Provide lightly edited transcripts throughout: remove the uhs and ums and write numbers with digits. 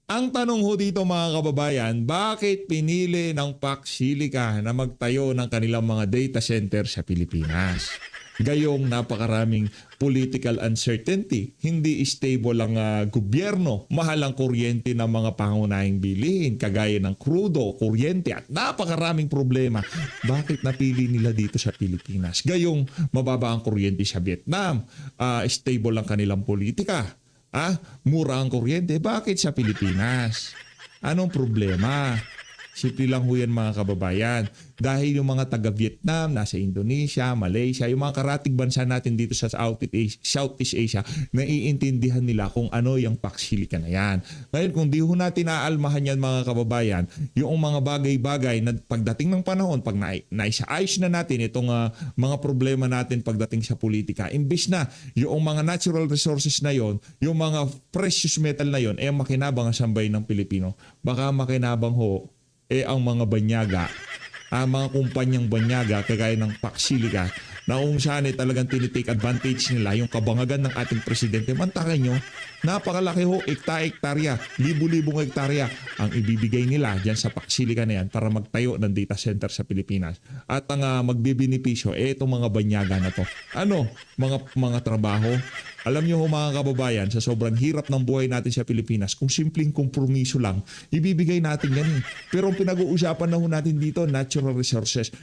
Ang tanong ho dito mga kababayan, bakit pinili ng PAC Silica na magtayo ng kanilang mga data center sa Pilipinas? Gayong napakaraming political uncertainty, hindi stable ang gobyerno, mahal ang kuryente ng mga pangunahing bilihin, kagaya ng krudo, kuryente at napakaraming problema. Bakit napili nila dito sa Pilipinas? Gayong mababa ang kuryente sa Vietnam, stable ang kanilang politika. Mura ang kuryente. Bakit sa Pilipinas? Anong problema? Simple lang ho yan mga kababayan. Dahil yung mga taga-Vietnam, nasa Indonesia, Malaysia, yung mga karatig bansa natin dito sa Southeast Asia, naiintindihan nila kung ano yung PAC Silica na yan. Ngayon, kung di ho natin aalmahan yan mga kababayan, yung mga bagay-bagay na pagdating ng panahon, pag naisa-ayos na natin itong mga problema natin pagdating sa politika, imbis na yung mga natural resources na yon, yung mga precious metal na yon, makinabang ang sambay ng Pilipino. Baka makinabang ho, ang mga banyaga, mga kumpanyang banyaga kagaya ng PAC Silica na kung saan talagang tinitake advantage nila yung kabangagan ng ating presidente. Mantakin nyo, napakalaki ho, hektarya, libu-libong hektarya ang ibibigay nila dyan sa PAC Silica na yan para magtayo ng data center sa Pilipinas. At ang magbibinipisyo, itong mga banyaga na to. Ano? Mga trabaho. Alam nyo ho mga kababayan, sa sobrang hirap ng buhay natin sa Pilipinas, kung simpleng kompromiso lang, ibibigay natin yan eh. Pero ang pinag-uusapan na ho natin dito, natural resources,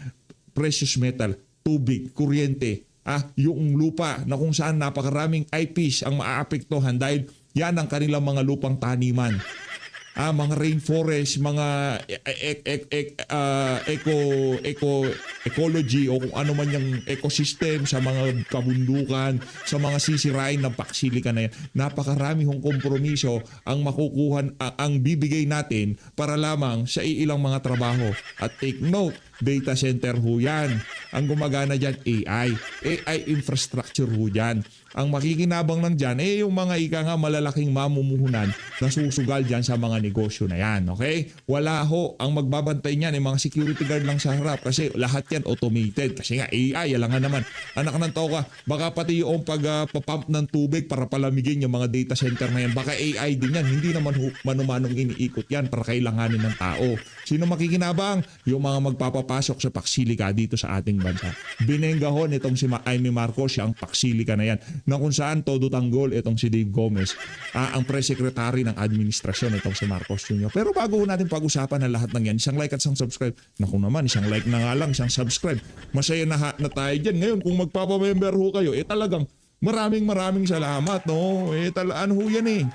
precious metal, tubig, kuryente, yung lupa na kung saan napakaraming IPs ang maaapektuhan dahil yan ang kanilang mga lupang taniman. Mga rainforest, mga ecology o kung ano man yung ecosystem sa mga kabundukan, sa mga sisirain ng PAC Silica na yan. Napakarami hong kompromiso ang makukuhan, ang bibigay natin para lamang sa ilang mga trabaho. At take note, data center ho yan. Ang gumagana dyan, AI infrastructure ho dyan. Ang makikinabang lang dyan, yung mga malalaking mamumuhunan na susugal dyan sa mga negosyo na yan. Okay? Wala ho. Ang magbabantay niyan, mga security guard lang sa harap kasi lahat yan automated. Kasi nga AI, alangan naman. Anak ng toka, baka pati yung pagpapump ng tubig para palamigin yung mga data center na yan. Baka AI din yan. Hindi naman manumanong iniikot yan para kailanganin ng tao. Sino makikinabang? Yung mga magpapapasok sa PAC Silica dito sa ating bansa. Binengga ho nitong si Amy Marcos, ang PAC Silica na yan, na kung saan todo tanggol itong si Dave Gomez, ang press secretary ng administrasyon itong si Marcos Jr. Pero bago natin pag-usapan na lahat ng yan, isang like at isang subscribe. Naku naman, isang like na nga lang, isang subscribe. Masaya na tayo dyan. Ngayon, kung magpapamember ho kayo, talagang maraming salamat, no? Ano ho yan eh.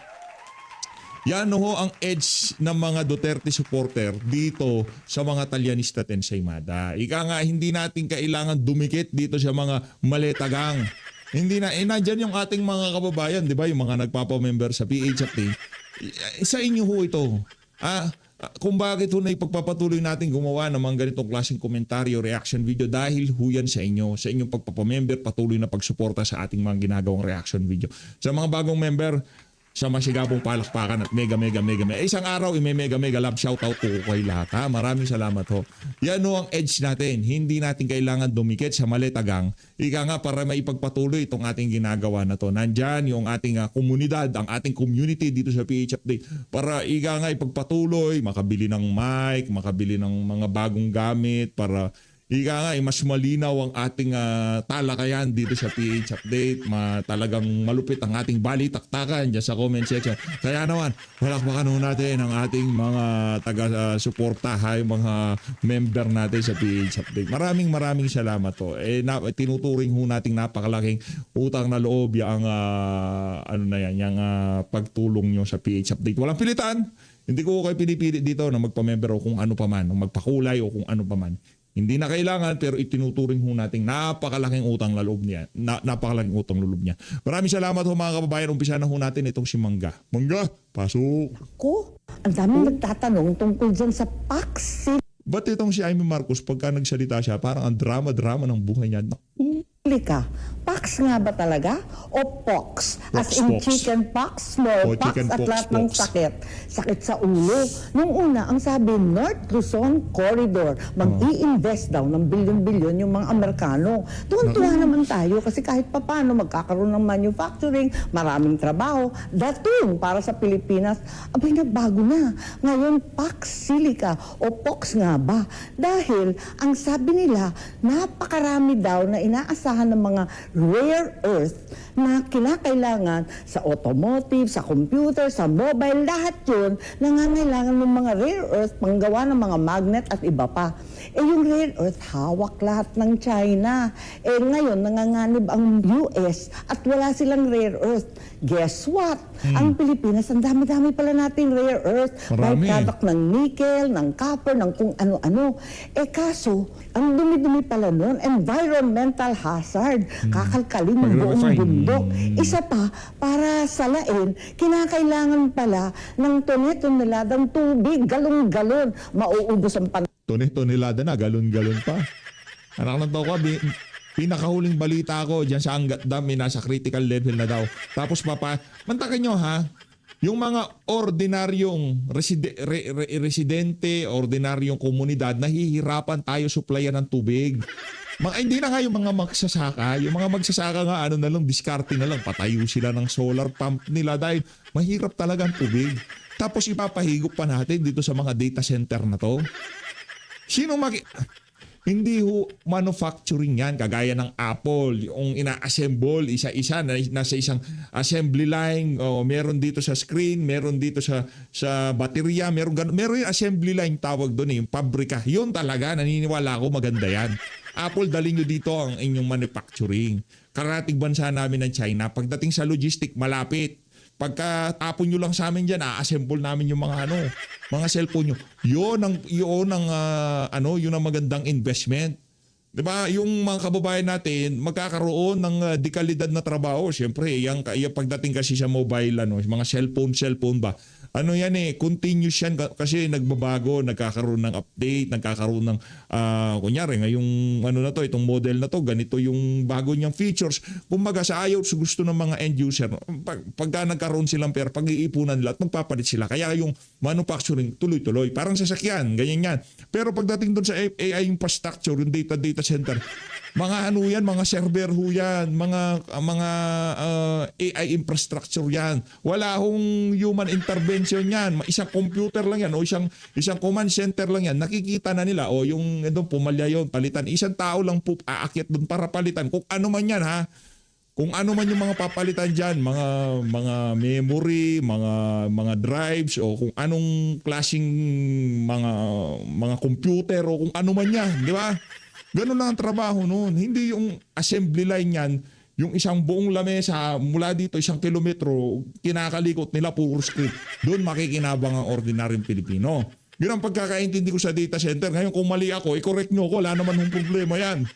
Yan ho ang edge ng mga Duterte supporter dito sa mga Talyanista Ensaymada. Ika nga, hindi natin kailangan dumikit dito sa mga maletagang. Hindi na, nandyan yung ating mga kababayan, di ba? Yung mga nagpapamember sa PHFT. Sa inyo ho ito. Kung bakit ho na ipagpapatuloy natin gumawa ng mga ganitong klaseng komentaryo, reaction video, dahil ho yan sa inyo. Sa inyong pagpapamember, patuloy na pagsuporta sa ating mga ginagawang reaction video. Sa mga bagong member, sa masigabong palakpakan at mega. Isang araw, mega love shoutout ko kay lahat. Maraming salamat ho. Yan ho ang edge natin. Hindi natin kailangan dumikit sa maletagang. Ika nga para maipagpatuloy itong ating ginagawa na to. Nandyan yung ating komunidad, ang ating community dito sa PH Update. Para ika nga ipagpatuloy, makabili ng mic, makabili ng mga bagong gamit, para ika nga, mas malinaw ang ating talakayan dito sa PH Update. Talagang malupit ang ating balitaktakan dyan sa comment section. Kaya naman, palakpakan ho natin ang ating mga taga-suporta, yung mga member natin sa PH Update. Maraming salamat po. Tinuturing ho nating napakalaking utang na loob yung pagtulong nyo sa PH Update. Walang pilitan. Hindi ko kayo pinipilit dito na magpa-member o kung ano pa man, o magpakulay o kung ano pa man. Hindi na kailangan pero itinuturing ho natin napakalaking utang na loob niya. Napakalaking utang loob niya. Maraming salamat ho mga kababayan. Umpisa na ho natin itong si Mangga. Mangga, pasok. Ako, ang daming nagtatanong tungkol dyan sa PAC. Ba't itong si Amy Marcos pagka nagsalita siya parang ang drama ng buhay niya? Naku, Silica. Pox nga ba talaga? O pox? As in Pox. chicken pox, smallpox, chicken at pox, lahat ng pox. sakit. Sakit sa ulo. Nung una, ang sabi, North Luzon Corridor, mag-i-invest daw ng bilyon-bilyon yung mga Amerikano. Tuwan-tuwa naman tayo kasi kahit papano magkakaroon ng manufacturing, maraming trabaho, dating para sa Pilipinas. Abay, nagbago na. Ngayon, Pax Silica o pox nga ba? Dahil, ang sabi nila, napakarami daw na inaasahan ng mga rare earth na kinakailangan sa automotive, sa computer, sa mobile, lahat yun nangangailangan ng mga rare earth panggawa ng mga magnet at iba pa. Eh yung rare earth, hawak lahat ng China. Eh ngayon, nanganganib ang US at wala silang rare earth. Guess what? Ang Pilipinas, ang dami-dami pala nating rare earth. Marami. Byproduct ng nickel, ng copper, ng kung ano-ano. Eh kaso, ang dumi-dumi pala nun, environmental hazard. Kakalkalin ng buong Mag-refine. bundok. Isa pa, para salain, kinakailangan pala ng tone-toneladang tubig, galon-galon. Mauubos ang Tonelada na, galon-galon pa. Anak ng tao ko, pinakahuling balita ko dyan sa Angat Dam, nasa critical level na daw. Tapos mantakan nyo ha, yung mga ordinaryong residente, ordinaryong komunidad, nahihirapan tayo supplyan ng tubig. Hindi na nga yung mga magsasaka. Yung mga magsasaka nga, diskarte na lang. Patayo sila ng solar pump nila dahil mahirap talaga ang tubig. Tapos ipapahigop pa natin dito sa mga data center na to. Hindi manufacturing yan, kagaya ng Apple, yung ina-assemble isa-isa, nasa isang assembly line, meron dito sa screen, meron dito sa baterya, meron yung assembly line tawag doon, yung pabrika. Yun talaga, naniniwala ako maganda yan. Apple, dali nyo dito ang inyong manufacturing. Karating bansa namin ng China, pagdating sa logistic, malapit. Pagka tapon nyo lang sa amin dyan, assemble namin yung mga mga cellphone nyo. Yun ang magandang investment. 'Di ba? Yung mga kababayan natin magkakaroon ng dekalidad na trabaho. Siyempre, yung pagdating kasi sa mobile mga cellphone ba. Continuous yan kasi nagbabago, nagkakaroon ng update, nagkakaroon ng kunyari ngayong itong model na to, ganito yung bago niyang features. Kumbaga sa ayaw sa gusto ng mga end user, pagka nagkaroon silang pera, pag-iipunan nila at magpapalit sila. Kaya yung manufacturing tuloy-tuloy, parang sasakyan, ganyan yan. Pero pagdating doon sa AI infrastructure, yung data center, mga mga server yan, mga AI infrastructure yan. Wala hong human intervention yan. Isang computer lang yan o isang command center lang yan. Nakikita na nila yung pumalya yun, palitan. Isang tao lang aakyat doon para palitan. Kung ano man yan ha. Kung ano man yung mga papalitan diyan, mga memory, mga drives o kung anong klaseng mga computer o kung ano man yan, di ba? Ganun lang ang trabaho noon. Hindi yung assembly line yan, yung isang buong lamesa mula dito 1 kilometro, kinakalikot nila puro script. Doon makikinabang ang ordinaryong Pilipino. Yun ang pagkakaintindi ko sa data center. Ngayon kung mali ako, i-correct nyo ko, wala naman yung problema yan.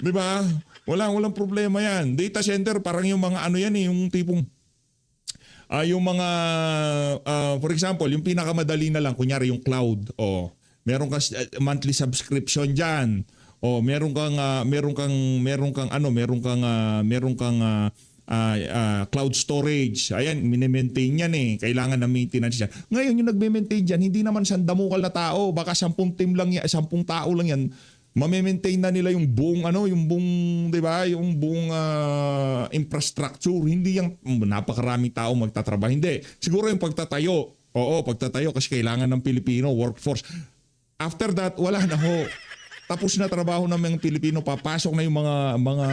Di ba? Walang problema yan. Data center parang yung mga yung tipong yung mga for example, yung pinakamadali na lang kunyari yung cloud meron kang monthly subscription diyan. Meron kang cloud storage. Ayan, mini-maintain yan Kailangan ng maintenance yan. Ngayon yung nagme-maintain diyan, hindi naman sandamukal na tao, baka 10 team lang yan, 10 tao lang yan. Mame-maintain na nila yung buong di ba, yung buong infrastructure. Hindi yung napakaraming tao magtatrabaho. Hindi. Siguro yung pagtatayo. Pagtatayo kasi kailangan ng Pilipino workforce. After that, wala na ho. Tapos na trabaho ng mga Pilipino, papasok na yung mga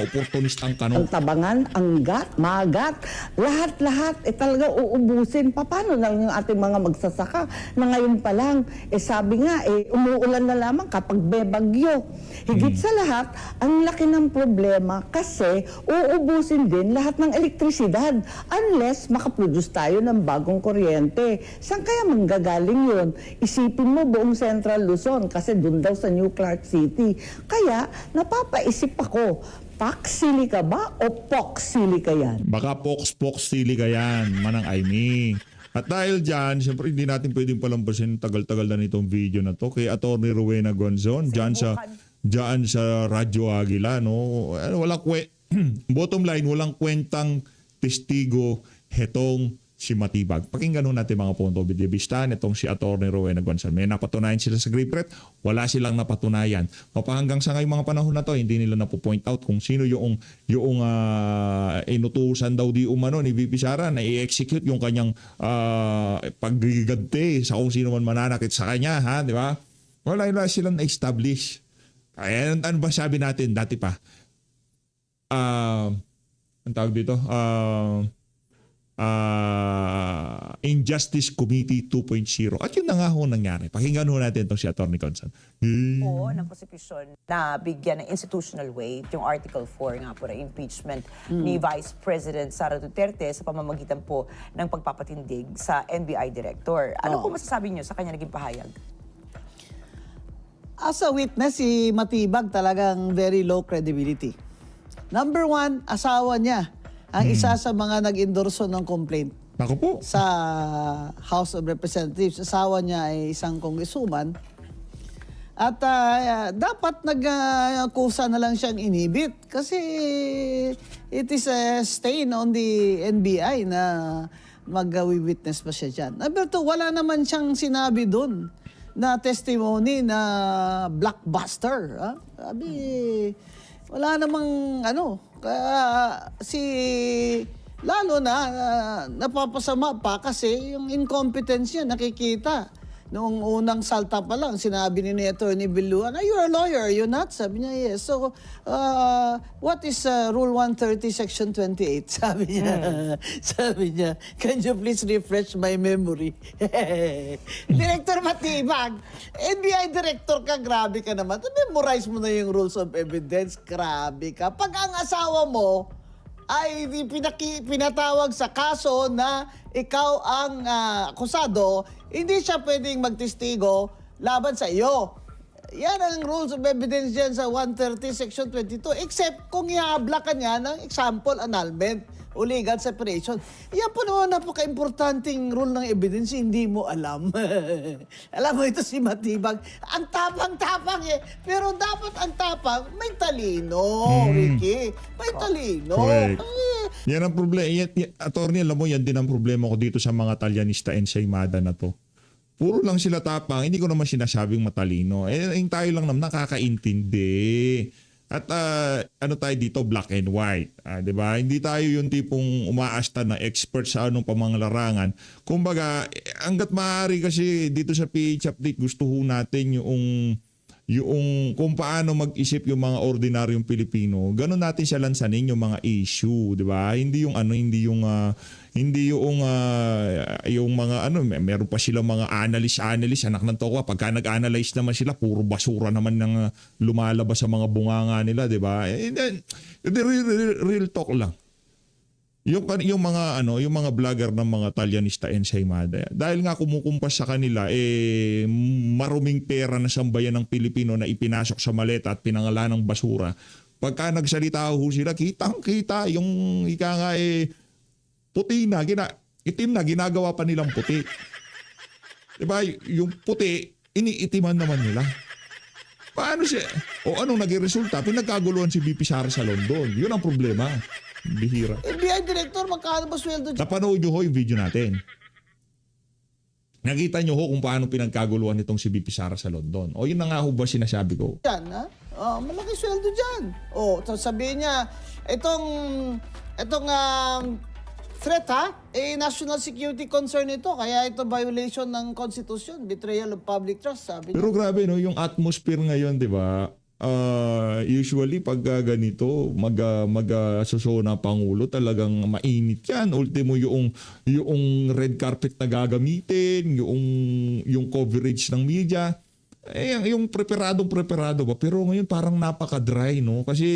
oportunistang ang tabangan, anggat, magat, lahat talaga uubusin. Paano na yung ating mga magsasaka na ngayon pa lang, sabi nga, umuulan na lamang kapag bebagyo. Higit sa lahat, ang laki ng problema kasi uubusin din lahat ng elektrisidad unless makaproduce tayo ng bagong kuryente. Saan kaya manggagaling yun? Isipin mo buong Central Luzon kasi doon daw sa New Clark City. Kaya napapaisip ako, Pax Silica ba o Pox Silica yan? Baka Pox Silica yan, Manang Aimee. At dahil dyan, siyempre hindi natin pwedeng palambasin tagal-tagal na nitong video na to kay Atty. Rowena Gonzon dyan sa diyan sa Radyo Agila, no? Bottom line, walang kwentang testigo hetong si Matibag. Pakinggan ho natin mga punto de vista nitong si Atty. Rowena Gonzales. May napatunayan sila sa Green Threat, wala silang napatunayan. Hanggang sa ngayong mga panahon na to, hindi nila napo-point out kung sino yung inutusan daw di umano ni VP Sara na i-execute yung kanyang paggiganti sa kung sino man mananakit sa kanya, ha, di ba? Wala silang na-establish. Ayan, ano ba sabi natin dati pa? Ang tawag dito? Injustice Committee 2.0. At yun na nga ho nangyari. Pakinggan ho natin itong si Atty. Gonzales. Po ng prosecution na bigyan ng institutional weight yung Article 4 nga po na impeachment ni Vice President Sara Duterte sa pamamagitan po ng pagpapatindig sa NBI Director. Ano po masasabi niyo sa kanya naging pahayag? As a witness, si Matibag talagang very low credibility. Number one, asawa niya ang isa sa mga nag-endorso ng complaint Ako po. sa House of Representatives. Asawa niya ay isang congresswoman. At dapat nag-kusa na lang siyang inibit kasi it is a stain on the NBI na mag-witness pa siya dyan. Number two, wala naman siyang sinabi doon na testimony na blockbuster. Ha? Sabi, wala namang lalo na napapasama pa kasi yung incompetence niya nakikita. Noong unang salta pa lang, sinabi ni Atty. Biluan, you're a lawyer, you're not? Sabi niya, yes. So, what is Rule 130, Section 28? Sabi niya. Sabi niya, can you please refresh my memory? Director Matibag, NBI Director ka, grabe ka naman. Memorize mo na yung Rules of Evidence, grabe ka. Pag ang asawa mo ay pinatawag sa kaso na ikaw ang akusado, hindi siya pwedeng magtestigo laban sa iyo. Yan ang rules of evidence dyan sa 130 Section 22. Except kung ihabla ka niya ng example annulment o legal separation. Yan po naman napaka-importanting rule ng evidence, hindi mo alam. Alam mo ito si Matibag. Ang tapang-tapang Pero dapat ang tapang, may talino, Ricky. May talino. Correct. Yan ang problema. Attorney, alam mo, yan din ang problema ko dito sa mga Talyanista ensaymada na to. Puro lang sila tapang. Hindi ko naman sinasabing matalino. Yung tayo lang naman nakakaintindi. At ano tayo dito, black and white. 'Di ba? Hindi tayo yung tipong umaasta na expert sa anong pamanglarangan. Kumbaga, hangga't maaari kasi dito sa PH Update, gusto ho natin yung kung paano mag-isip yung mga ordinaryong Pilipino. Ganun natin siya lansanin yung mga issue, 'di ba? Hindi yung mga meron pa silang mga analyst anak ng toko. Pagka nag-analyze naman sila, puro basura naman ng lumalabas sa mga bunganga nila, 'di ba? Real talk lang. Yung mga vlogger ng mga Talyanista ensaymada, dahil nga kumukumpas sa kanila maruming pera na sambayan ng Pilipino na ipinasok sa maleta at pinangalan ng basura. Pagka nagsalita ho sila, kitang-kita yung ika nga puti na, itim na, ginagawa pa nilang puti. Diba? Yung puti, iniitiman naman nila. Paano siya? O anong naging resulta? Pinagkaguluhan si VP Sara sa London. Yun ang problema. Bihira. NBI Director, magkano ba sweldo dyan? Napanood nyo ho yung video natin. Nakita nyo ho kung paano pinagkaguluhan itong si VP Sara sa London. O yun na nga ho ba sinasabi ko? Yan, ha? Malaki sweldo dyan. Sabihin niya, itong threat, ha? National security concern ito. Kaya ito violation ng Constitution, betrayal of public trust, sabi niya. Pero grabe, no, yung atmosphere ngayon, di ba? Usually pag ganito mag-asosona Pangulo, talagang mainit yan. Ultimo yung red carpet na gagamitin, yung coverage ng media, yung preparado ba. Pero ngayon parang napaka-dry, no? Kasi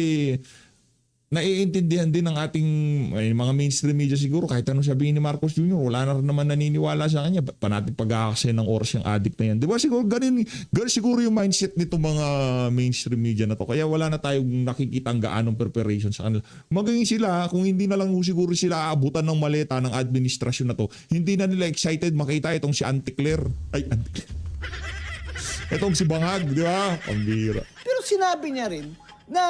naiintindihan din ng ating mga mainstream media siguro, kahit anong sabihin ni Marcos Jr., wala na rin naman naniniwala sa kanya. Pa natin pag-aakse ng oras yung addict na yan. Di ba siguro ganun siguro yung mindset nito mga mainstream media na to. Kaya wala na tayong nakikitang gaanong preparation sa kanila. Maging sila, kung hindi na lang siguro sila aabutan ng maleta ng administrasyon na to, hindi na nila excited makita itong si Auntie Claire. Itong si Bangag, di ba? Pambira. Pero sinabi niya rin na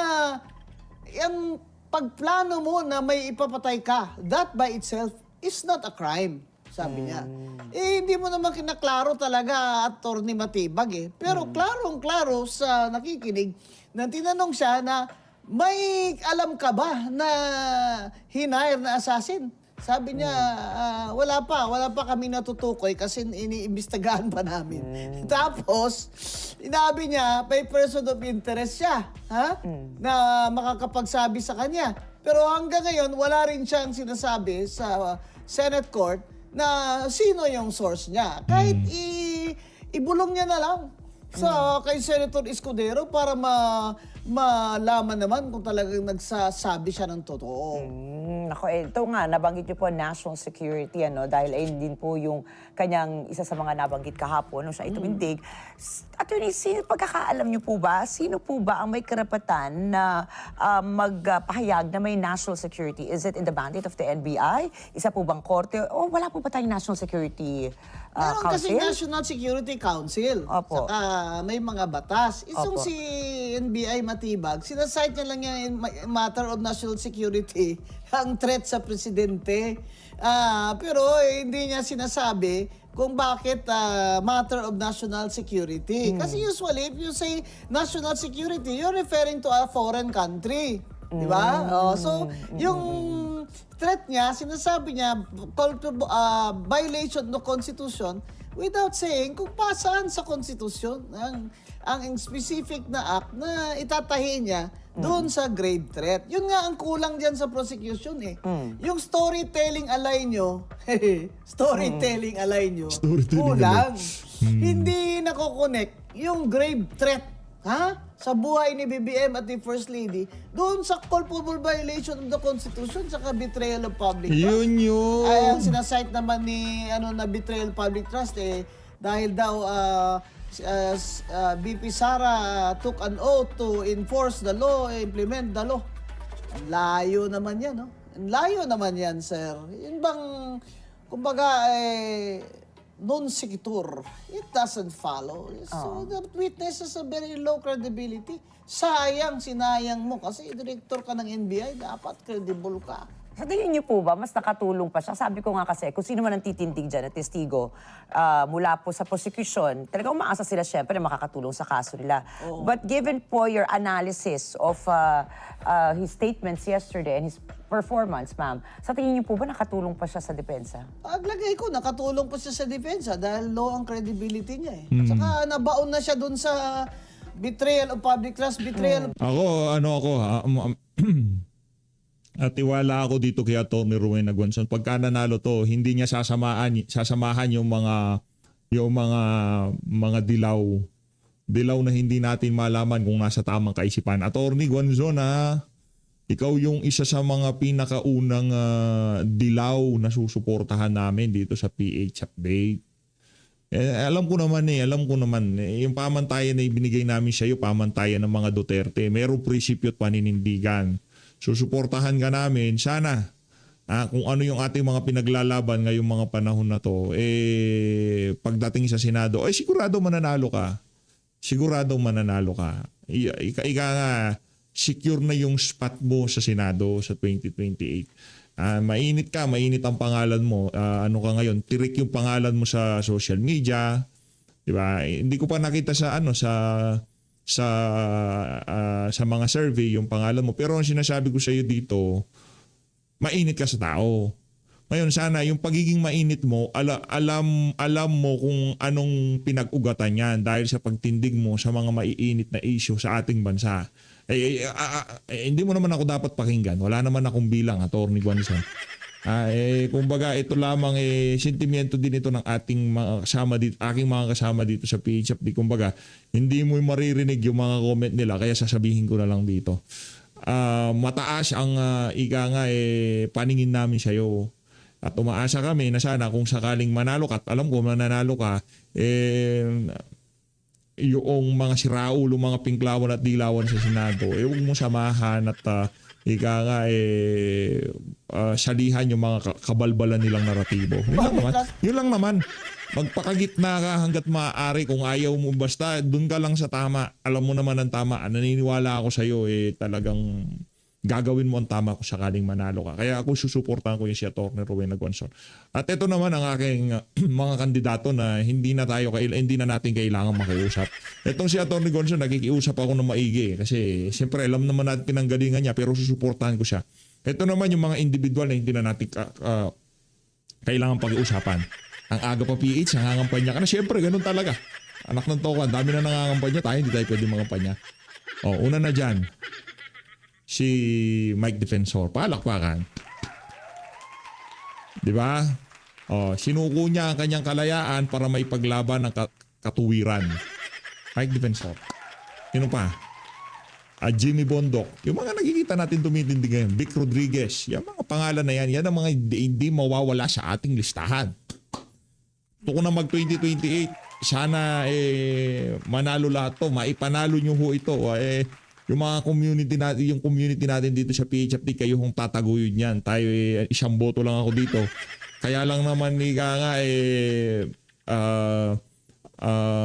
yung pagplano mo na may ipapatay ka, that by itself is not a crime, sabi niya. Eh, hindi mo naman kinaklaro talaga, Attorney Matibag eh. Pero klarong-klaro sa nakikinig na tinanong siya na may alam ka ba na hinire na assassin? Sabi niya, wala pa kami natutukoy kasi iniimbestigahan pa namin. Tapos, inabi niya, may person of interest siya, na makakapagsabi sa kanya. Pero hanggang ngayon, wala rin siyang sinasabi sa Senate Court na sino yung source niya. Kahit ibulong niya na lang sa kay Senator Escudero para malaman naman kung talagang nagsasabi siya ng totoo. Ako, ito nga, nabanggit niyo po national security, dahil ayun din po yung kanyang isa sa mga nabanggit kahapon nung siya itumindig. Attorney, pagkakaalam niyo po ba, sino po ba ang may karapatan na magpahayag na may national security? Is it in the mandate of the NBI? Isa po bang korte? O wala po ba tayong national security Meron kasi council? National Security Council. Opo. Saka may mga batas. Itong Opo. si NBI Matibag, sinasite niya lang yan in matter of national security ang threat sa presidente. Pero hindi niya sinasabi kung bakit matter of national security. Kasi usually, if you say national security, you're referring to a foreign country. Di ba? So, yung threat niya, sinasabi niya, violation of Constitution without saying kung saan sa Constitution ang specific na act na itatahi niya doon sa grave threat. Yun nga ang kulang dyan sa prosecution eh. Yung storytelling alay nyo, kulang. Hindi nako-connect yung grave threat sa buhay ni BBM at ni First Lady doon sa culpable violation of the Constitution sa betrayal of public trust. Yun. Ay, ang sinasite naman ni na betrayal of public trust dahil daw BP Sara took an oath to enforce the law, implement the law. Ang layo naman yan, no? Ang layo naman yan, sir. Yun bang, kumbaga, non sequitur, it doesn't follow. So the witness has a very low credibility. Sinayang mo kasi director ka ng NBI, dapat credible ka. Sa tingin niyo po ba, mas nakatulong pa siya? Sabi ko nga kasi, kung sino man ang titindig dyan at testigo mula po sa prosecution, talagang umaasa sila syempre na makakatulong sa kaso nila. But given po your analysis of his statements yesterday and his performance, ma'am, sa tingin niyo po ba nakatulong pa siya sa depensa? Aglagay ko, nakatulong pa siya sa depensa dahil low ang credibility niya eh. Saka nabaon na siya dun sa betrayal of public trust, betrayal of... At tiwala ako dito kay Atty. Rowena Gonzon. Pagka nanalo to, hindi niya sasamahan yung mga dilaw na hindi natin malaman kung nasa tamang kaisipan. Atty. Gonzon, ikaw yung isa sa mga pinakaunang dilaw na susuportahan namin dito sa PH Update. Alam ko naman yung pamantayan na ibinigay namin sa iyo, pamantayan ng mga Duterte. Merong prinsipyo at paninindigan. Susuportahan ka namin. Sana kung ano yung ating mga pinaglalaban ngayong mga panahon na to, pagdating sa Senado, sigurado mananalo ka. Ika nga, secure na yung spot mo sa Senado sa 2028. Mainit ang pangalan mo. Ano ka ngayon? Tirik yung pangalan mo sa social media. Diba? Hindi ko pa nakita sa mga survey yung pangalan mo. Pero ang sinasabi ko sa iyo dito, mainit ka sa tao. Ngayon sana yung pagiging mainit mo, alam mo kung anong pinag-ugatan yan dahil sa pagtindig mo sa mga maiinit na issue sa ating bansa. Hindi mo naman ako dapat pakinggan. Wala naman akong bilang, Atty. Gonzon. Kumbaga ito lamang sentimiento din ito ng ating mga kasama dito, aking mga kasama dito sa PHFD. Kumbaga, hindi mo maririnig yung mga comment nila kaya sasabihin ko na lang dito. Mataas ang paningin namin sa iyo. At umaasa kami na sana kung sakaling manalo ka, at alam ko mananalo ka, yung mga siraulo, mga pinklawan at dilawan sa Senado, huwag mo samahan at salihan yung mga kabalbalan nilang naratibo. Yun lang naman. magpakagitna ka hanggat maaari. Kung ayaw mo, basta doon ka lang sa tama. Alam mo naman ang tama. Naniniwala ako sa'yo, talagang gagawin mo ang tama kung sakaling manalo ka. Kaya ako susuportahan ko yung si Atty. Rowena Gonzon. At ito naman ang aking mga kandidato na hindi na natin kailangan makiusap. Itong si Atty. Gonzon, nakikiusap ako ng maigi kasi siyempre alam naman natin pinanggalingan niya pero susuportahan ko siya. Ito naman yung mga individual na hindi na natin kailangan pag-iusapan. Ang aga pa PH, nangangampanya ka na. Siyempre, ganun talaga. Anak ng toka, dami na nangangampanya tayo, hindi tayo pwede mangampanya. Una na dyan, si Mike Defensor, palakpakan. Di ba? Sinuko niya ang kanyang kalayaan para maipaglaban ang katuwiran. Mike Defensor. Sino pa? Jimmy Bondok. Yung mga nakikita natin tumitindi ngayon. Vic Rodriguez. Yung mga pangalan na yan, yan ang mga hindi mawawala sa ating listahan. Gusto ko na mag 2028. Sana manalo lahat to. Maipanalo nyo ho ito. Yung mga community natin dito sa PHFD, kayo hong tataguyod niyan. Tayo isang boto lang ako dito. Kaya lang naman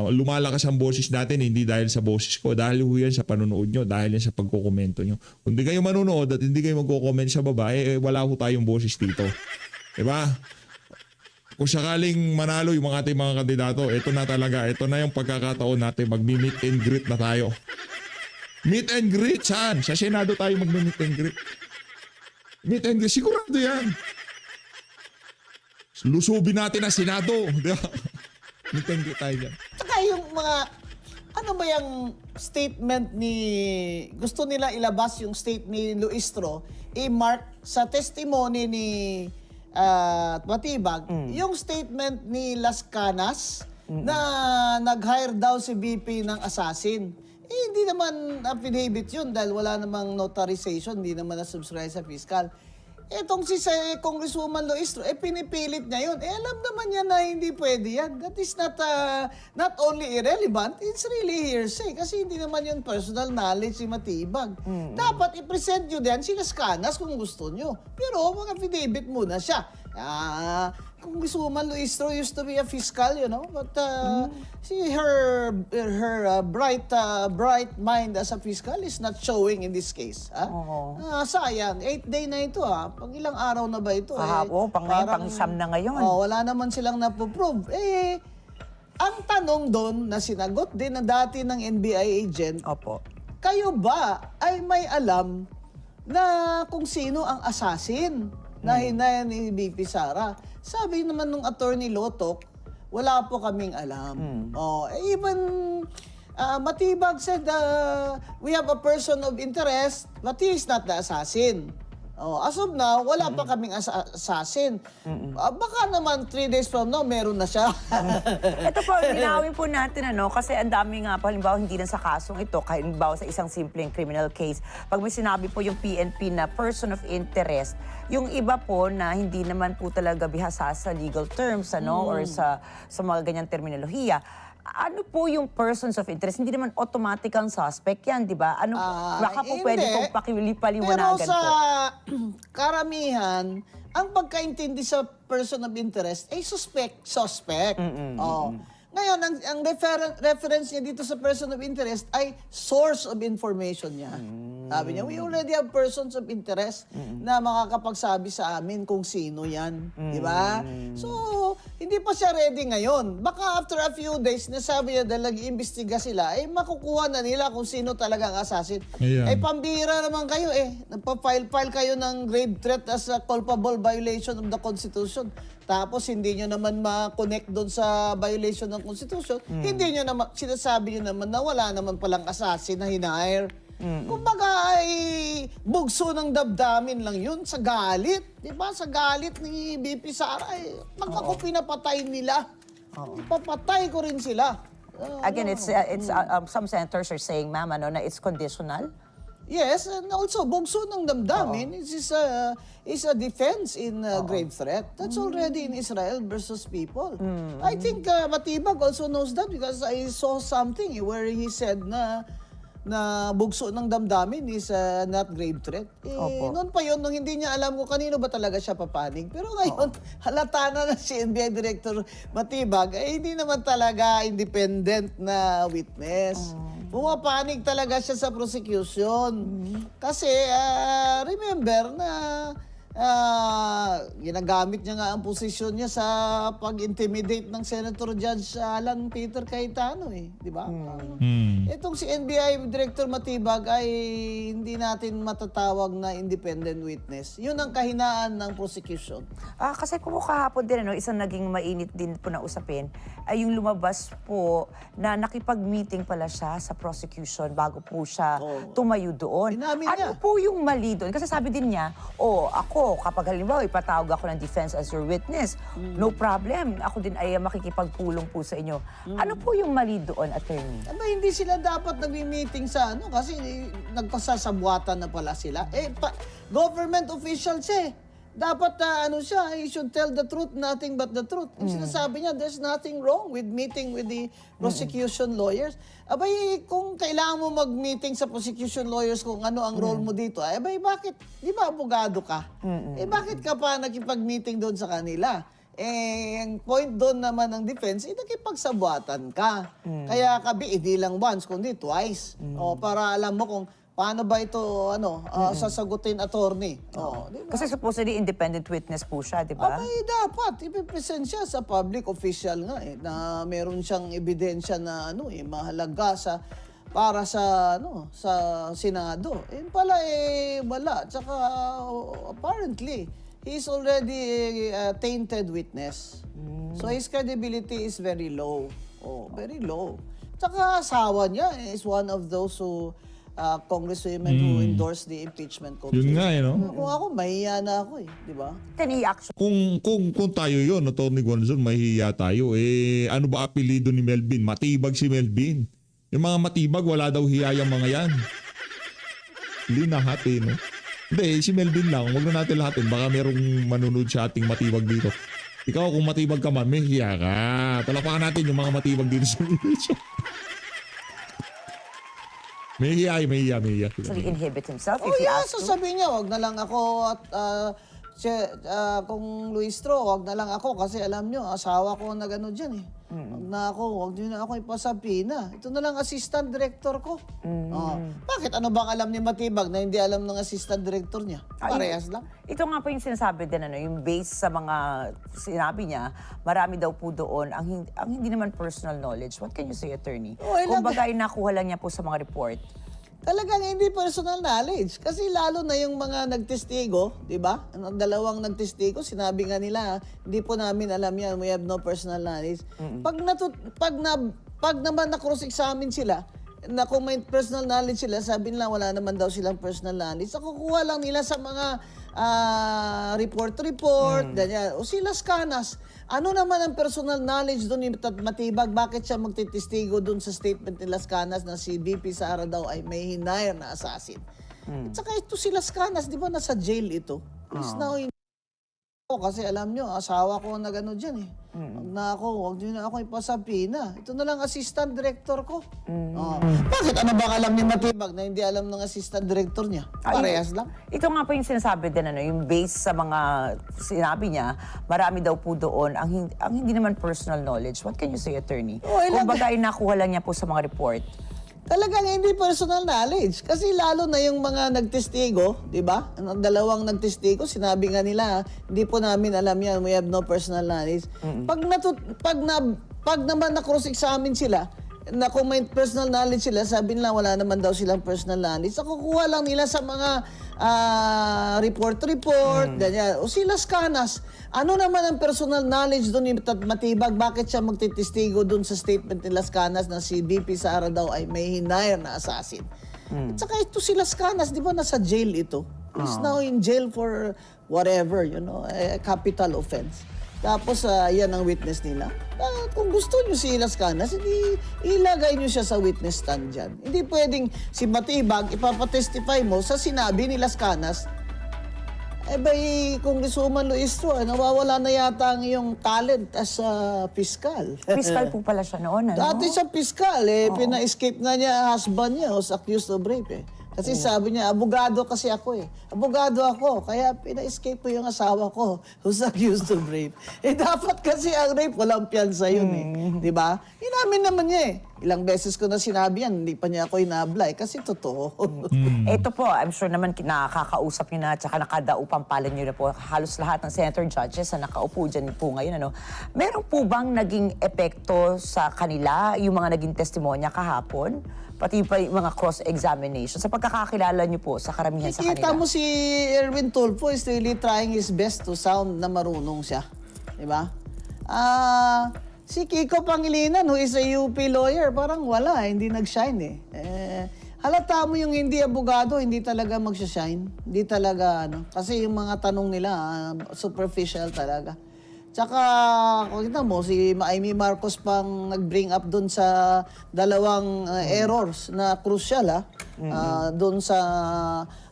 lumalakas ang boses natin, hindi dahil sa boses ko, dahil ho yan sa panonood nyo, dahil yan sa pagkokomento nyo. Kung hindi kayo manonood at hindi kayo magko-comment sa baba, wala ho tayong boses dito. Diba? Kung sakaling manalo yung ating mga kandidato, ito na talaga, ito na yung pagkakataon natin, mag-meet and greet na tayo. Meet and greet, saan? Sa Senado tayo mag-meet and greet. Meet and greet, sigurado yan. Lusubin natin ang Senado. Meet and greet tayo dyan. Saka yung mga, ano ba yung statement gusto nila ilabas yung state ni Luistro, i-mark sa testimony ni Matibag, yung statement ni Las Canas na nag-hire daw si VP ng assassin. Hindi naman affidavit yun dahil wala namang notarization, hindi naman na-subscribe sa fiscal. Etong si Congresswoman Luistro, pinipilit niya yun. Alam naman niya na hindi pwede yan. That is not only irrelevant, it's really hearsay. Kasi hindi naman yun personal knowledge si Matibag. Dapat i-present nyo din si Las Canas kung gusto nyo. Pero mag-affidavit muna siya. Congresswoman Luistro used to be a fiscal, you know, but her bright mind as a fiscal is not showing in this case. Sayang, 8th day na ito Pag ilang araw na ba ito? Pang-siyam na ngayon. Wala naman silang napoprove. Ang tanong doon na sinagot din na dati ng NBI agent, Opo. kayo ba ay may alam na kung sino ang assassin na hinaya ni BP Sara? Sabi naman nung attorney Lotok, wala po kaming alam. Even Matibag said, we have a person of interest, but he is not the assassin. As of now, wala pa kaming assassin. Baka naman 3 days from now, meron na siya. Ito po, linawin po natin, kasi ang dami nga po, halimbawa, hindi lang sa kasong ito, halimbawa sa isang simpleng criminal case. Pag may sinabi po yung PNP na person of interest, yung iba po na hindi naman po talaga bihasa sa legal terms, or sa mga ganyang terminolohiya, ano po yung persons of interest? Hindi naman automatic ang suspect yan, di ba? Baka po pwede pong paliwanagan po. Pero sa karamihan, ang pagkaintindi sa person of interest ay suspect. Ngayon, ang reference niya dito sa person of interest ay source of information niya. Sabi niya, we already have persons of interest na makakapagsabi sa amin kung sino yan. Di ba? So, hindi pa siya ready ngayon. Baka after a few days, nasabi niya dahil nag-iimbestiga sila, makukuha na nila kung sino talaga ang assassin. Ayan. Pambira naman kayo Nagpa-file kayo ng grave threat as a culpable violation of the Constitution. Tapos hindi nyo naman ma-connect doon sa violation ng Constitution. Hindi nyo naman, sinasabi nyo naman na wala naman palang assassin na hinire. Kumbaga ay bugso ng damdamin lang yun sa galit. Di ba? Sa galit ni BP Sara, pag ako pinapatay nila, ipapatay ko rin sila. Again, it's some senators are saying, ma'am, na it's conditional. Yes, and also bugso ng damdamin is a defense in grave threat. That's already in Israel versus people. I think Matibag also knows that because I saw something where he said na na bugso ng damdamin is not grave threat. Opo. Noon pa yun, nung hindi niya alam kung kanino ba talaga siya papanig. Pero ngayon, halata na si NBI Director Matibag, hindi naman talaga independent na witness. Pumapanig talaga siya sa prosecution. Kasi, remember na ginagamit niya nga ang posisyon niya sa pag-intimidate ng Senator Judge Alan Peter Cayetano di ba? Itong si NBI Director Matibag ay hindi natin matatawag na independent witness. Yun ang kahinaan ng prosecution. Kasi kung kahapon din, isang naging mainit din po na usapin, ay yung lumabas po na nakipag-meeting pala siya sa prosecution bago po siya tumayo doon. Inamin Ano niya. po yung mali doon? Kasi sabi din niya, ako, kapag halimbawa ipatawag ako ng defense as your witness, no problem. Ako din ay makikipagpulong po sa inyo. Ano po yung mali doon, attorney? Aba, hindi sila dapat nagmi-meeting sa kasi nagpasasabwatan na pala sila. Government official siya Dapat siya, he should tell the truth, nothing but the truth. Yung sinasabi niya, there's nothing wrong with meeting with the prosecution lawyers. Abay, kung kailangan mo mag-meeting sa prosecution lawyers kung ano ang role mo dito, abay, bakit? Di ba abogado ka? Bakit ka pa nakipag-meeting doon sa kanila? Ang point doon naman ng defense, nakipagsabuatan ka. Kaya kabi, hindi lang once, kundi twice. Para alam mo kung paano ba ito, sasagutin attorney. Diba? Kasi supposedly independent witness po siya, di ba? Abay, dapat. Ipipresent siya sa public official nga na meron siyang ebidensya na mahalaga para sa Senado. Pala wala. Tsaka apparently, he's already a tainted witness. So his credibility is very low. Very low. Tsaka asawa niya is one of those who congresswomen who endorsed the impeachment code. Yun nga no? Kung ako, mahiya na ako di ba? Then i-action. Kung tayo yun, Atty. Gonzon, mahihiya tayo. Ano ba apelido ni Melvin? Matibag si Melvin. Yung mga matibag, wala daw hiya yung mga yan. Hindi nahati, no? Hindi, si Melvin lang. Huwag na natin lahatin. Baka merong manunod sa ating matibag dito. Ikaw, kung matibag ka man, may hiya ka. Palakpakan natin yung mga matibag dito sa May hiya. Actually inhibit himself if he asks to. Sasabihin niya, wag na lang ako at kung Luistro, wag na lang ako kasi alam niyo, asawa ko na gano'n dyan wag niyo na ako ipasapina. Ito na lang assistant director ko. Bakit? Ano bang alam ni Matibag na hindi alam ng assistant director niya? Parehas lang. Ito nga po yung sinasabi din, yung base sa mga sinabi niya, marami daw po doon ang hindi naman personal knowledge. What can you say, attorney? Kung bagay nakuha lang niya po sa mga report. Talagang hindi personal knowledge. Kasi lalo na yung mga nagtestigo, di ba? Ang dalawang nagtestigo, sinabi nga nila, hindi po namin alam yan, we have no personal knowledge. Pag naman na-cross-examine sila, na kung may personal knowledge sila, sabi nila wala naman daw silang personal knowledge. So, kukuha lang nila sa mga report, ganyan. O sila Canas, ano naman ang personal knowledge doon ni Matibag? Bakit siya magtitistigo doon sa statement ni Las Canas na si BP Sara daw ay may hinire na assassin? At saka ito si Las Canas, di ba nasa jail ito? He's now in kasi alam nyo, asawa ko na gano'n dyan wag nyo na ako ipasapina. Ito na lang assistant director ko. Bakit? Ano bang alam ni Matibag na hindi alam ng assistant director niya? Parehas lang. Ito nga po yung sinasabi din, yung base sa mga sinabi niya, marami daw po doon ang hindi naman personal knowledge. What can you say, attorney? Kung bagay nakuha lang niya po sa mga report. Talagang hindi personal knowledge. Kasi lalo na yung mga nagtestigo, di ba? Ang dalawang nagtestigo, sinabi nga nila, hindi po namin alam yan, we have no personal knowledge. Pag naman na-cross-examine sila, na kung may personal knowledge sila, sabi nila wala naman daw silang personal knowledge. So, kukuha lang nila sa mga report, ganyan. O sila Canas, ano naman ang personal knowledge doon ni Matibag? Bakit siya magtitistigo doon sa statement ni Las Canas na si BP Sara daw ay may hinire na assassin? At saka ito si Las Canas, di ba nasa jail ito? He's now in jail for whatever, a capital offense. Tapos, yan ang witness nila. Kung gusto nyo si Las Canas, hindi ilagay nyo siya sa witness stand dyan. Hindi pwedeng si Matibag ipapatestify mo sa sinabi ni Las Canas. Congresswoman Luistro, nawawala na yata ang iyong talent as a fiscal. Fiscal po pala siya noon, ano? Dati siya fiscal, pina-escape nga niya ang husband niya was accused of rape. Kasi sabi niya, abogado kasi ako Abogado ako, kaya pina-escape ko yung asawa ko who's accused of rape. Dapat kasi ang rape, walang piyansa yun Di ba? Inamin naman niya Ilang beses ko na sinabi yan, hindi pa niya ako inablay kasi totoo. Ito po, I'm sure naman nakakausap niyo na at saka nakadaupampalan niyo na po halos lahat ng senator judges na nakaupo dyan po ngayon. Ano? Meron po bang naging epekto sa kanila, yung mga naging testimonya kahapon? Pati pa yung mga cross-examination sa pagkakakilala niyo po sa karamihan sa Kita kanila? mo si Erwin Tulfo is really trying his best to sound na marunong siya. Di ba? Si Kiko Pangilinan, who is a UP lawyer, parang wala, hindi nag-shine halata mo yung hindi abogado, hindi talaga magsha-shine. Hindi talaga, kasi yung mga tanong nila, superficial talaga. Tsaka, kung kita mo, si Amy Marcos pang nag-bring up dun sa dalawang errors na crucial, dun sa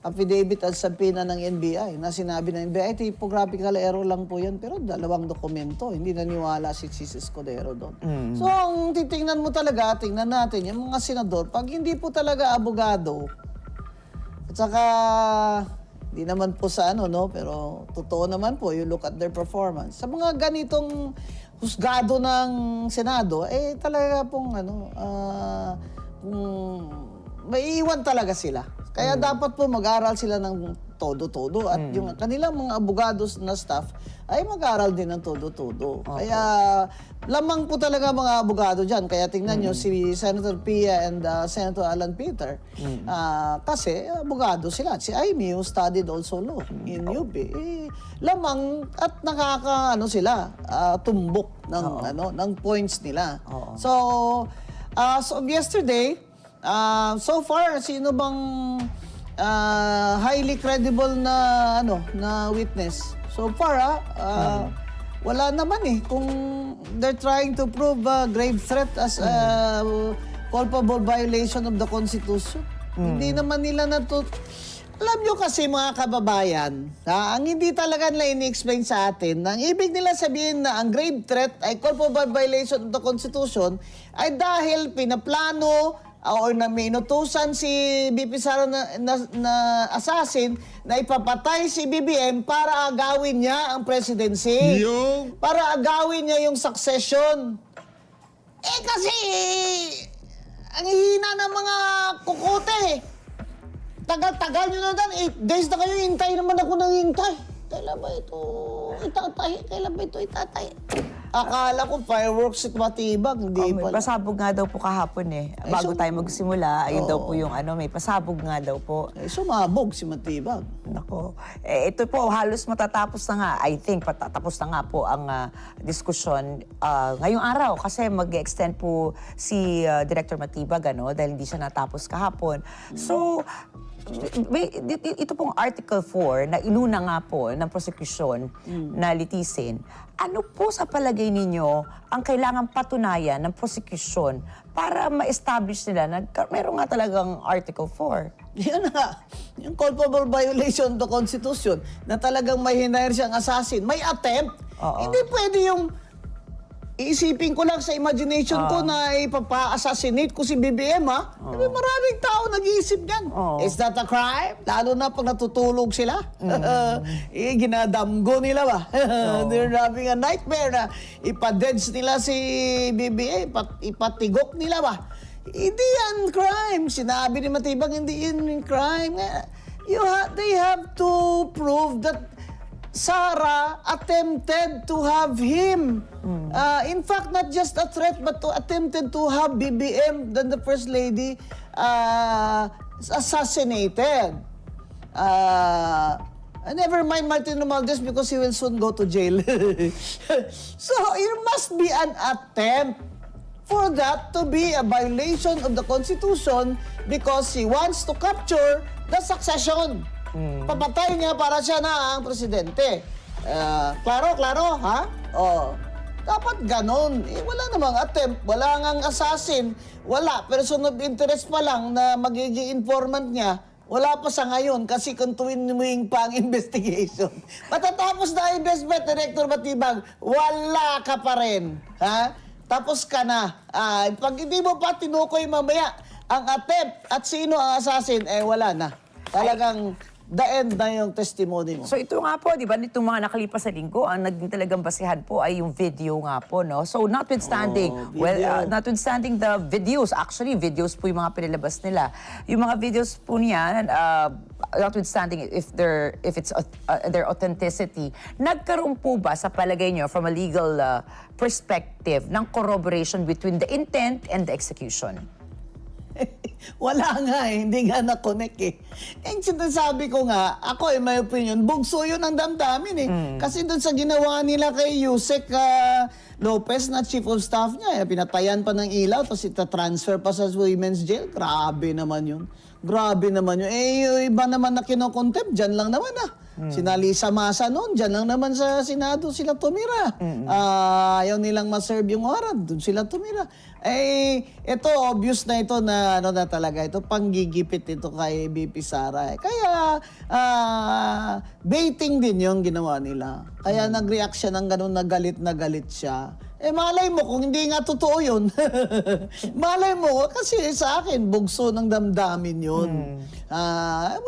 affidavit at subpoena ng NBI, na sinabi ng NBI, typographical error lang po yan, pero dalawang dokumento, hindi naniwala si Chis Escudero doon. So, ang titingnan mo talaga, tingnan natin, yung mga senador, pag hindi po talaga abogado, at saka, di naman po sa pero totoo naman po, you look at their performance. Sa mga ganitong husgado ng Senado, talaga pong maiiwan talaga sila. Kaya dapat po mag-aral sila ng todo-todo at yung kanilang mga abogados na staff ay mag-aral din ng todo-todo. Okay. Kaya lamang po talaga mga abogado dyan. Kaya tingnan nyo si Senator Pia and Senator Alan Peter. Kasi abogado sila. Si Amy who studied also law in UP. Lamang at sila tumbok ng ng points nila. So yesterday, so far sino bang highly credible na na witness? So far wala naman kung they're trying to prove a grave threat as a culpable violation of the Constitution. Hindi naman nila alam nyo kasi mga kababayan, ang hindi talaga nila ini-explain sa atin, ang ibig nila sabihin na ang grave threat ay culpable violation of the Constitution ay dahil pinaplano or na may inutusan si BP Sara na assassin na ipapatay si BBM para agawin niya ang presidency. Para agawin niya yung succession. Kasi ang hihina ng mga kukote. Tagal-tagal nyo na dan. 8 days na kayo, hintay naman ako nang hintay. Kailan ba ito itatay? Kailan ba ito itatay? Akala ko fireworks at matibag, hindi may pala. pasabog nga daw po kahapon Bago tayo magsimula, ayun daw po yung may pasabog nga daw po. Sumabog si Matibag. Nako. Ito po, halos matatapos na nga. I think, patatapos na nga po ang diskusyon ngayong araw kasi mag-extend po si Director Matibag, dahil hindi siya natapos kahapon. So, ito pong Article 4 na inuna nga po ng prosecution na litisin, ano po sa palagay ninyo ang kailangan patunayan ng prosecution para ma-establish nila na meron nga talagang Article 4? Yan nga, yung culpable violation of the Constitution na talagang may hinire siyang assassin, may attempt. Hindi pwede yung iisipin ko lang sa imagination ko na ipapa-assassinate ko si BBM, Maraming tao nag-iisip yan. Is that a crime? Lalo na pag natutulog sila. Ginadamgo nila ba? They're having a nightmare na ipa-deads nila si BBM, ipatigok nila ba? Hindi yan crime. Sinabi ni Matibag, hindi yan crime. They have to prove that Sara attempted to have him. In fact, not just a threat, but attempted to have BBM, then the First Lady, assassinated. Never mind Martin Romualdez because he will soon go to jail. So, it must be an attempt for that to be a violation of the Constitution because he wants to capture the succession. Papatay niya para siya na ang presidente. Klaro, ha? Dapat ganon. Wala namang attempt, wala ngang assassin, wala. Person of interest pa lang na magiging informant niya, Wala pa sa ngayon kasi continuing pa ang investigation. Matatapos na ang investment, Director Matibag, wala ka pa rin. Ha? Tapos ka na. Pag hindi mo pa tinukoy mamaya ang attempt at sino ang assassin, wala na. Talagang the end na yung testimony mo. So ito nga po, di ba, nitong mga nakalipas sa linggo, ang naging talagang basihan po ay yung video nga po, no? So notwithstanding, notwithstanding the videos, actually videos po yung mga pinilabas nila. Yung mga videos po niyan, notwithstanding if it's their authenticity, nagkaroon po ba sa palagay nyo from a legal perspective ng corroboration between the intent and the execution? Wala nga hindi nga na-connect Ang sinasabi ko nga, ako in my opinion, bugso yun ang damdamin Kasi doon sa ginawa nila kay Yusek Lopez na chief of staff niya, pinatayan pa ng ilaw, tapos ita-transfer pa sa women's jail. Grabe naman yun. Grabe naman yun. Yung iba naman na kinokontempt, dyan lang naman Sina Lisa Masa noon, dyan lang naman sa Senado sila tumira. Ayaw nilang ma-serve yung warrant, doon sila tumira. Ito, obvious na ito na ano na talaga, ito panggigipit ito kay BP Sara. Kaya, baiting din yung ginawa nila. Kaya nag-react siya ng ganun, na galit siya. Malay mo kung hindi nga totoo yun. Malay mo, kasi sa akin, bugso ng damdamin yun.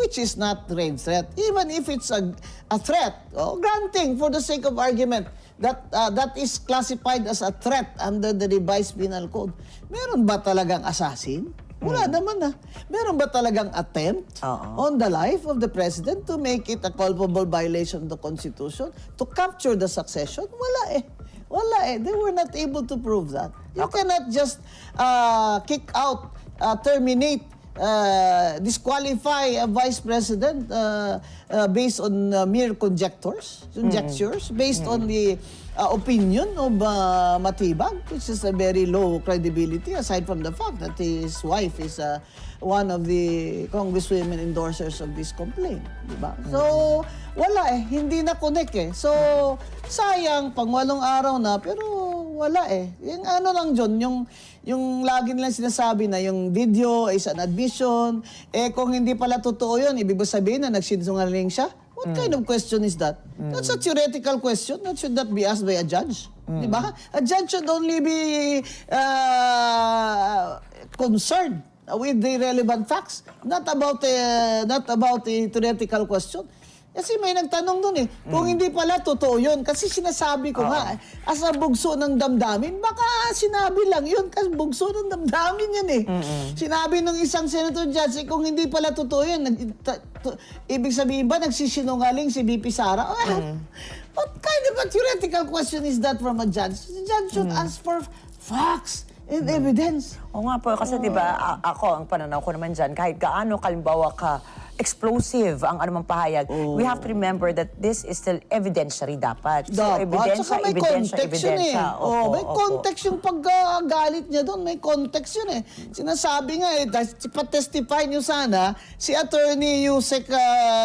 Which is not rape threat. Even if it's a threat, granting for the sake of argument, that is classified as a threat under the revised penal code. Meron ba talagang assassin? Wala naman Meron ba talagang attempt on the life of the president to make it a culpable violation of the Constitution? To capture the succession? Wala They were not able to prove that. You cannot just kick out, terminate, disqualify a vice president based on mere conjectures, based on the opinion of Matibag, which is a very low credibility, aside from the fact that his wife is one of the congresswomen endorsers of this complaint. Diba? So, wala hindi na connect So, sayang, pang 8 araw na, pero wala Yung ano lang dyan, yung lagi nilang sinasabi na yung video is an admission, kung hindi pala totoo yun, ibig sabihin na nagsinungaling siya? What kind of question is that? That's a theoretical question that should not be asked by a judge. Diba? A judge should only be concerned with the relevant facts, not about a theoretical question. Kasi may nagtanong doon kung hindi pala totoo yun. Kasi sinasabi ko nga, as a bugso ng damdamin, baka sinabi lang yun kasi bugso ng damdamin yun Sinabi ng isang senator judge, kung hindi pala totoo yun, ibig sabihin ba nagsisinungaling si BP Sara? What kind of a theoretical question is that from a judge? The judge should ask for facts and evidence. O nga po, kasi diba, ako, ang pananaw ko naman dyan, kahit gaano kalimbawa ka explosive ang anumang pahayag, we have to remember that this is still evidentiary dapat. So, Saka may context yun may context yung paggalit niya doon. May context yun Sinasabi nga patestify niyo sana si Attorney Yusek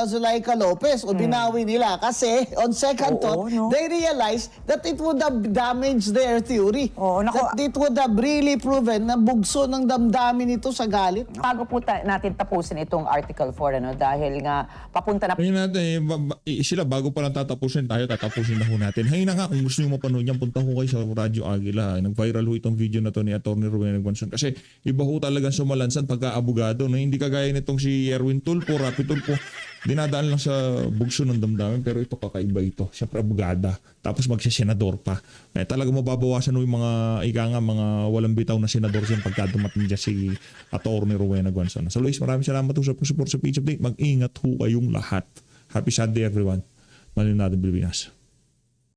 Zulaika Lopez o binawi nila kasi on second thought, they realized that it would have damaged their theory. That it would have really proven na bugso ng damdamin ito sa galit. Bago po natin tapusin itong Article 4, dahil nga papunta na... Ngayon natin, sila bago pa lang tatapusin tayo, tatapusin na ho natin. Ngayon na nga, kung gusto nyo mapanood yan, punta ho kayo sa Radyo Agila. Nag-viral ho itong video na to ni Atty. Rowena Guanzon. Kasi iba ho talagang sumalansan pagka-abogado. No? Hindi kagaya nitong si Erwin Tulfo, Rapi Tulfo. Dinadaan lang sa bugso ng damdamin, pero ito kakaiba ito. Siyempre abogada. Tapos magsisenador pa. Talaga mababawasan ho yung mga walang bitaw na senador siyang pagka dumating dyan si Atty. Rowena Guanzon. So Luis, maraming salamat ho sa support sa Page Update. Mag-ingat ho kayong lahat. Happy Sunday everyone. Mahalin natin Pilipinas.